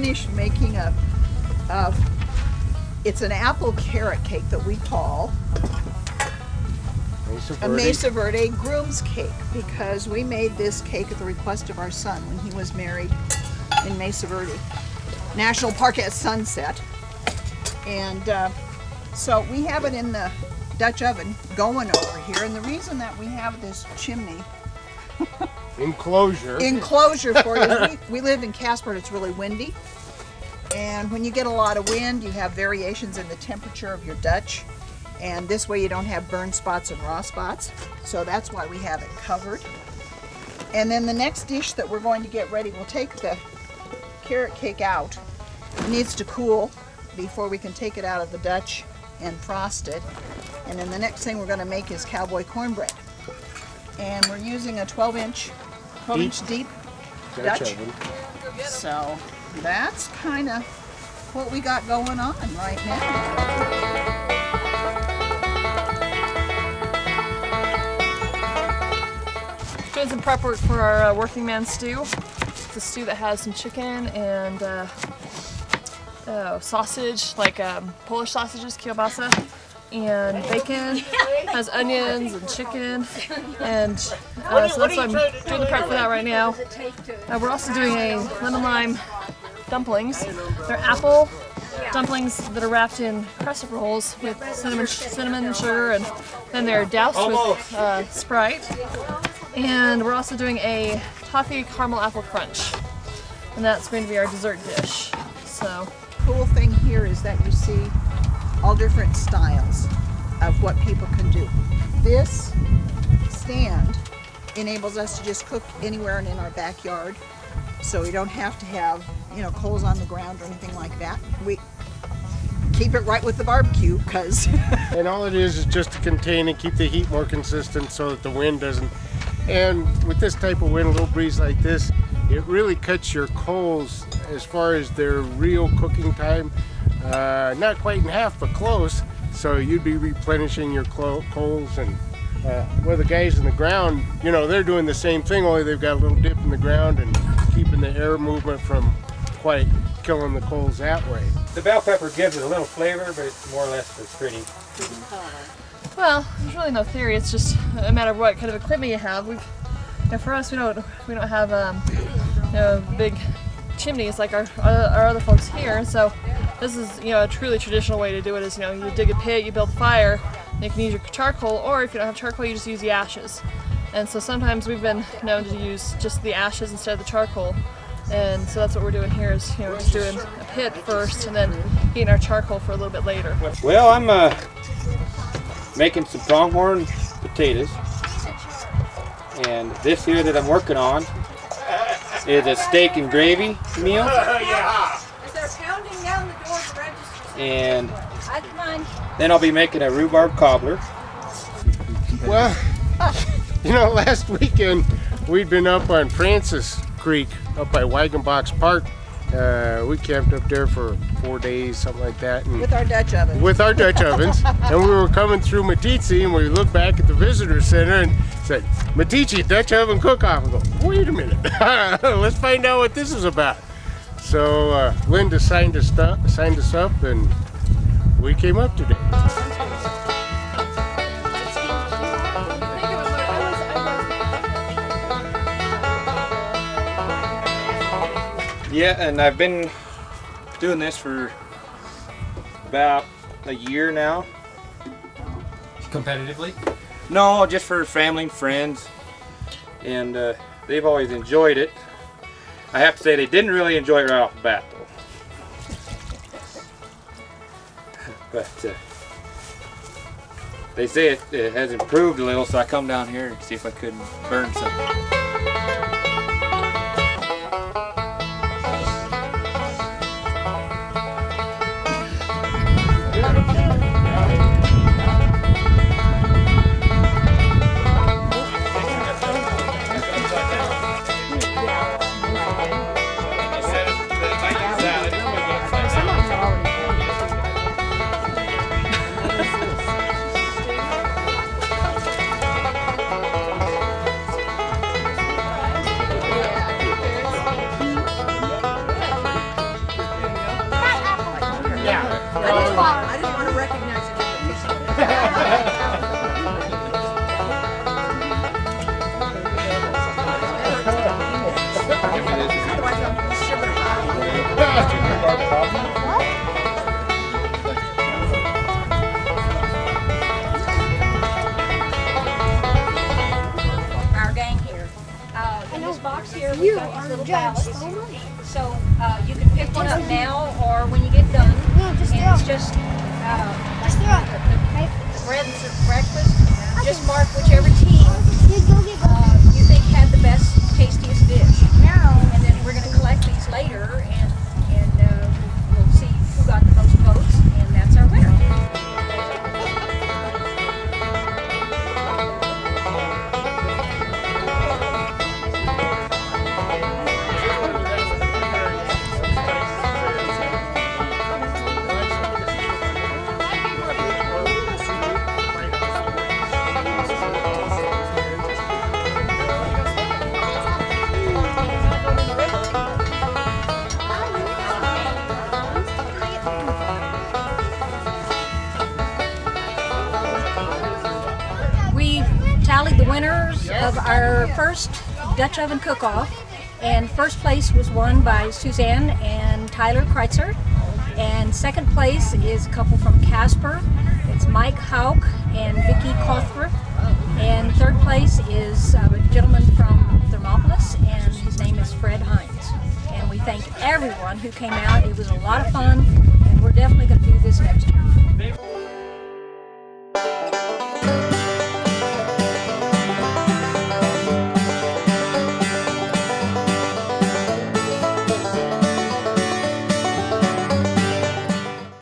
finished making it's an apple carrot cake that we call a Mesa Verde groom's cake, because we made this cake at the request of our son when he was married in Mesa Verde National Park at sunset. And so we have it in the Dutch oven going over here, and the reason that we have this chimney enclosure for you, we live in Casper, it's really windy, and when you get a lot of wind you have variations in the temperature of your Dutch, and this way you don't have burn spots and raw spots, so that's why we have it covered. And then the next dish that we're going to get ready, we'll take the carrot cake out. It needs to cool before we can take it out of the Dutch and frost it. And then the next thing we're going to make is cowboy cornbread. And we're using a 12-inch deep Dutch. So that's kind of what we got going on right now. Doing some prep work for our working man stew. It's a stew that has some chicken and sausage, like Polish sausages, kielbasa, and bacon. Has onions and chicken, and so that's why I'm doing the prep for that right now. We're also doing a lemon lime dumplings. They're apple dumplings that are wrapped in crescent rolls with cinnamon and sugar, and then they're doused with Sprite. And we're also doing a toffee caramel apple crunch, and that's going to be our dessert dish. So, cool thing here is that you see all different styles of what people can do. This stand enables us to just cook anywhere and in our backyard, so we don't have to have, you know, coals on the ground or anything like that. We keep it right with the barbecue, because and all it is just to contain and keep the heat more consistent so that the wind doesn't. And with this type of wind, a little breeze like this, it really cuts your coals as far as their real cooking time. Not quite in half, but close. So you'd be replenishing your coals, and well, the guys in the ground, you know, they're doing the same thing, only they've got a little dip in the ground and keeping the air movement from quite killing the coals that way. The bell pepper gives it a little flavor, but it's more or less for pretty. Well, there's really no theory. It's just a matter of what kind of equipment you have. For us, we don't have you know, big chimneys like our other folks here. So this is, you know, a truly traditional way to do it. Is, you know, you dig a pit, you build a fire, and you can use your charcoal, or if you don't have charcoal, you just use the ashes. And so sometimes we've been known to use just the ashes instead of the charcoal. And so that's what we're doing here, is, you know, just doing a pit first and then heating our charcoal for a little bit later. Well, I'm making some pronghorn potatoes, and this here that I'm working on is a steak and gravy meal. And then I'll be making a rhubarb cobbler. Well, you know, last weekend we'd been up on Francis Creek up by Wagon Box Park. We camped up there for 4 days, something like that. And with our Dutch ovens. With our Dutch ovens. And we were coming through Meeteetse, and we looked back at the visitor center and said, Meeteetse Dutch oven cook-off. I go, wait a minute, let's find out what this is about. So Linda signed us up, and we came up today. Yeah, and I've been doing this for about a year now. Competitively? No, just for family and friends, and they've always enjoyed it. I have to say they didn't really enjoy it right off the bat, though. But they say it has improved a little, so I come down here and see if I couldn't burn something. here we've got these little ballots. So you can pick one up now or when you get done. And it's just like the bread and breakfast. Just mark whichever team you think had the best, tastiest dish. And then we're going to collect these later and we'll see who got the most votes, and that's our winner. Tallied the winners of our first Dutch oven cook-off, and first place was won by Suzanne and Tyler Kreitzer, and second place is a couple from Casper. It's Mike Hauk and Vicky Kothra, and third place is a gentleman from Thermopolis, and his name is Fred Hines. And we thank everyone who came out. It was a lot of fun, and we're definitely going to do this next year.